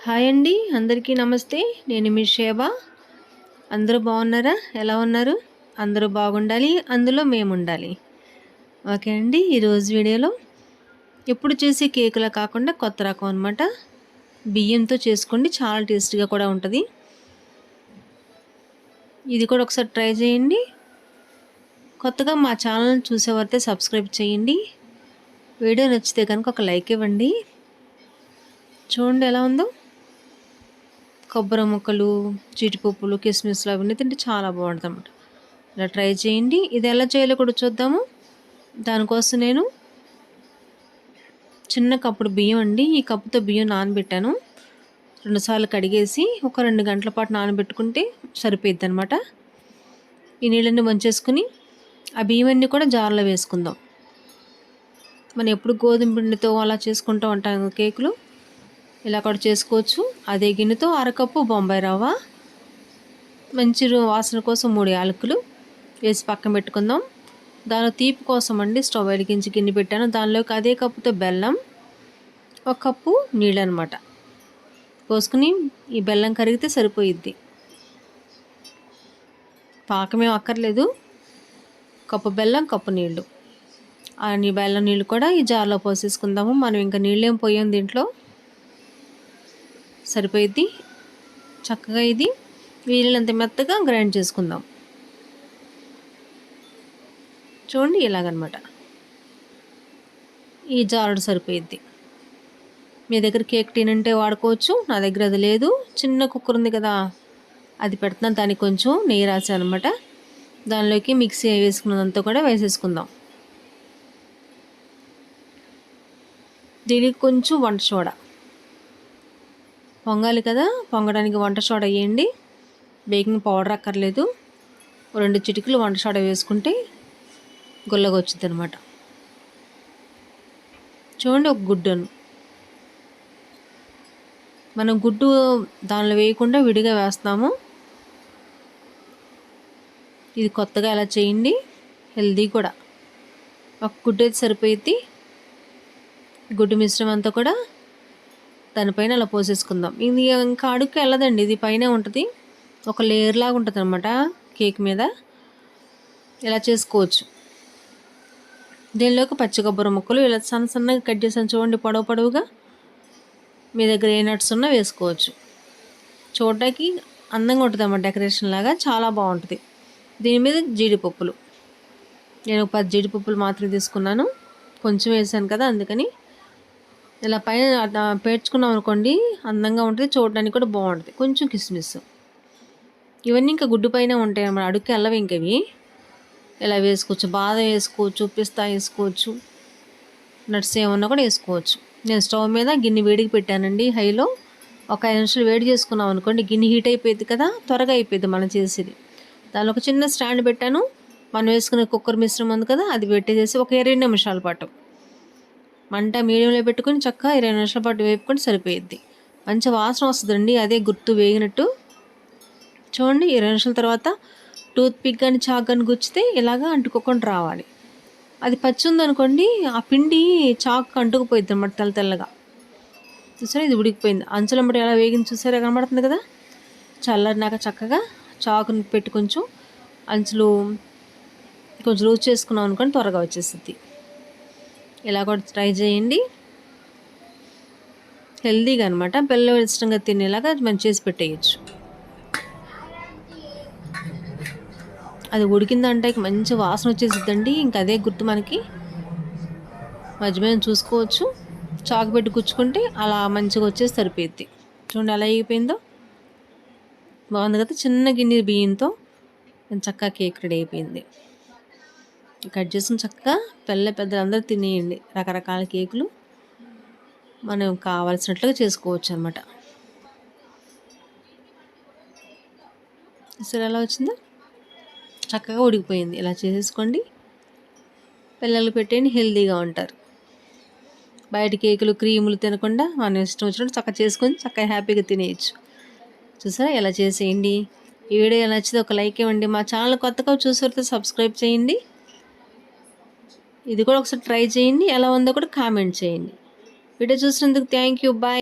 Hi అండి, అందరికీ నమస్తే. నేను మీ శేభ. అందరూ బాగున్నారా? ఎలా ఉన్నారు? అందరూ బాగుండాలి, అందులో మేము ఉండాలి. ఓకే అండి, ఈరోజు వీడియోలో ఎప్పుడు చేసే కేకులా కాకుండా కొత్త రకం అనమాట. బియ్యంతో చేసుకోండి, చాలా టేస్టీగా కూడా ఉంటుంది. ఇది కూడా ఒకసారి ట్రై చేయండి. కొత్తగా మా ఛానల్ చూసేవారైతే సబ్స్క్రైబ్ చేయండి. వీడియో నచ్చితే కనుక ఒక లైక్ ఇవ్వండి. చూడండి ఎలా ఉందో. కొబ్బరి ముక్కలు, జీడిపప్పులు, కిస్మిస్లు అవన్నీ తింటే చాలా బాగుంటుంది అన్నమాట. ఇలా ట్రై చేయండి. ఇది ఎలా చేయాలో కూడా చూద్దాము. దానికోసం నేను చిన్న కప్పుడు బియ్యం అండి, ఈ కప్పుతో బియ్యం నానబెట్టాను. 2 సార్లు కడిగేసి ఒక 2 గంటల పాటు నానబెట్టుకుంటే సరిపోయిద్ది అనమాట. ఈ నీళ్ళన్నీ వంచేసుకుని ఆ బియ్యం అన్నీ కూడా జార్లో వేసుకుందాం. మనం ఎప్పుడు గోధుమ పిండితో అలా చేసుకుంటూ ఉంటాం కేకులు, ఇలా కూడా చేసుకోవచ్చు. అదే గిన్నెతో అరకప్పు బొంబాయి రవ్వ, మంచి వాసన కోసం 3 యాలకులు వేసి పక్కన పెట్టుకుందాం. దానిలో తీపి కోసం అండి స్టవ్ వెలిగించి గిన్నె పెట్టాను. దానిలోకి అదే కప్పుతో బెల్లం, 1 కప్పు నీళ్ళు అనమాట పోసుకుని ఈ బెల్లం కరిగితే సరిపోయిద్ది. పాకమేం అక్కర్లేదు. కప్పు బెల్లం, కప్పు నీళ్ళు. ఆ బెల్లం నీళ్ళు కూడా ఈ జార్లో పోసేసుకుందాము. మనం ఇంకా నీళ్ళేం పోయాం దీంట్లో, సరిపోయిద్ది. చక్కగా ఇది వీళ్ళంత మెత్తగా గ్రైండ్ చేసుకుందాం. చూడండి ఇలాగనమాట. ఈ జారుడు సరిపోయిద్ది. మీ దగ్గర కేక్ టిన్ ఉంటే వాడుకోవచ్చు. నా దగ్గర అది లేదు. చిన్న కుక్కర్ ఉంది కదా, అది పెడుతున్నాను. దానికి కొంచెం నెయ్యి రాసాను అనమాట. దానిలోకి మిక్సీ వేసుకున్నదంతా కూడా వేసేసుకుందాం. దీనికి కొంచెం వంట సోడా, పొంగాలి కదా, పొంగడానికి వంట సోడా వేయండి. బేకింగ్ పౌడర్ అక్కర్లేదు. 2 చిటికలు వంట సోడా వేసుకుంటే గుల్లగా వచ్చింది అనమాట. చూడండి, ఒక గుడ్డును మనం గుడ్డు దానిలో వేయకుండా విడిగా వేస్తాము. ఇది కొత్తగా ఎలా చేయండి, హెల్దీ కూడా. ఒక గుడ్డు అయితే సరిపోయిద్ది. గుడ్డు మిశ్రమం అంతా కూడా దానిపైన అలా పోసేసుకుందాం. ఇది ఇంకా అడుగుకి వెళ్ళదండి, ఇది పైన ఉంటుంది. ఒక లేయర్ లాగా ఉంటుంది అనమాట కేక్ మీద. ఇలా చేసుకోవచ్చు. దీనిలోకి పచ్చి కొబ్బరి ముక్కలు ఇలా సన్నగా కట్ చేసాను చూడండి, పొడవుగా. మీ దగ్గర ఏ నట్స్ ఉన్నా వేసుకోవచ్చు. చూడడానికి అందంగా ఉంటుంది అన్నమాట, డెకరేషన్ లాగా చాలా బాగుంటుంది. దీని మీద జీడిపప్పులు, నేను 10 జీడిపప్పులు మాత్రమే తీసుకున్నాను. కొంచెం వేసాను కదా అందుకని. ఇలా పైన పేర్చుకున్నాం అనుకోండి, అందంగా ఉంటుంది, చూడడానికి కూడా బాగుంటుంది. కొంచెం కిస్మిస్, ఇవన్నీ ఇంకా గుడ్డు పైన ఉంటాయి అన్నమాట, అడుగుకి వెళ్ళవి. ఇంకవి ఇలా వేసుకోవచ్చు. బాదం వేసుకోవచ్చు, పిస్తా వేసుకోవచ్చు, నట్స్ ఏమన్నా కూడా వేసుకోవచ్చు. నేను స్టవ్ మీద గిన్నె వేడికి పెట్టానండి హైలో. ఒక 5 నిమిషాలు వేడి చేసుకున్నాం అనుకోండి, గిన్నె హీట్ అయిపోయింది కదా, త్వరగా అయిపోయింది మనం చేసేది. దానిలో ఒక చిన్న స్టాండ్ పెట్టాను. మనం వేసుకునే కుక్కర్ మిశ్రమం ఉంది కదా, అది పెట్టేసేసి ఒక 20 నిమిషాల పాటు మంట మీడియంలో పెట్టుకుని చక్కగా 20 నిమిషాల పాటు వేపుకొని సరిపోయిద్ది. మంచి వాసన వస్తుందండి, అదే గుర్తు వేగినట్టు. చూడండి, 20 నిమిషాల తర్వాత టూత్ పిక్ కానీ చాక్ కానీ గుచ్చితే ఇలాగా అంటుకోకుండా రావాలి. అది పచ్చి ఉందనుకోండి, ఆ పిండి చాక్ అంటుకుపోయిద్ది అన్నమాట, తెల్లగా. చూసారా, ఇది ఉడికిపోయింది. అంచులమ్మటి ఎలా వేగింది చూసారా, కనబడుతుంది కదా. చల్లరినాక చక్కగా చాకుని పెట్టి కొంచెం అంచులు కొంచెం లూజ్ చేసుకున్నాం అనుకోండి, త్వరగా వచ్చేస్తుంది. ఇలా కూడా ట్రై చేయండి. హెల్దీగా అనమాట, పిల్లలు ఇష్టంగా తినేలాగా మనం చేసి పెట్టేయచ్చు. అది ఉడికిందంటే మంచి వాసన వచ్చేసిద్దండి. ఇంకా అదే గుర్తు మనకి. మధ్య చూసుకోవచ్చు, చాకు పెట్టి గుచ్చుకుంటే అలా మంచిగా వచ్చేసి సరిపోద్ది. చూడండి ఎలా అయిపోయిందో, బాగుంది కదా. చిన్న గిన్నె బియ్యంతో చక్కగా కేక్ రెడీ అయిపోయింది. కట్ చేసుకుని చక్కగా పెద్దలు అందరూ తినేయండి. రకరకాల కేకులు మనం కావాల్సినట్లుగా చేసుకోవచ్చు అనమాట. సరే ఎలా వచ్చిందో, చక్కగా ఉడికిపోయింది. ఇలా చేసేసుకోండి, పిల్లలు పెట్టేయండి, హెల్తీగా ఉంటారు. బయట కేకులు క్రీములు తినకుండా మనం ఇష్టం వచ్చినట్టు చక్కగా చేసుకొని చక్కగా హ్యాపీగా తినేయచ్చు. చూసారా, ఎలా చేసేయండి. ఈ వీడియో నచ్చితే ఒక లైక్ ఇవ్వండి. మా ఛానల్ కొత్తగా చూసేవారితో సబ్స్క్రైబ్ చేయండి. ఇది కూడా ఒకసారి ట్రై చేయండి, ఎలా ఉందో కూడా కామెంట్ చేయండి. వీడియో చూసినందుకు థ్యాంక్ యూ, బాయ్.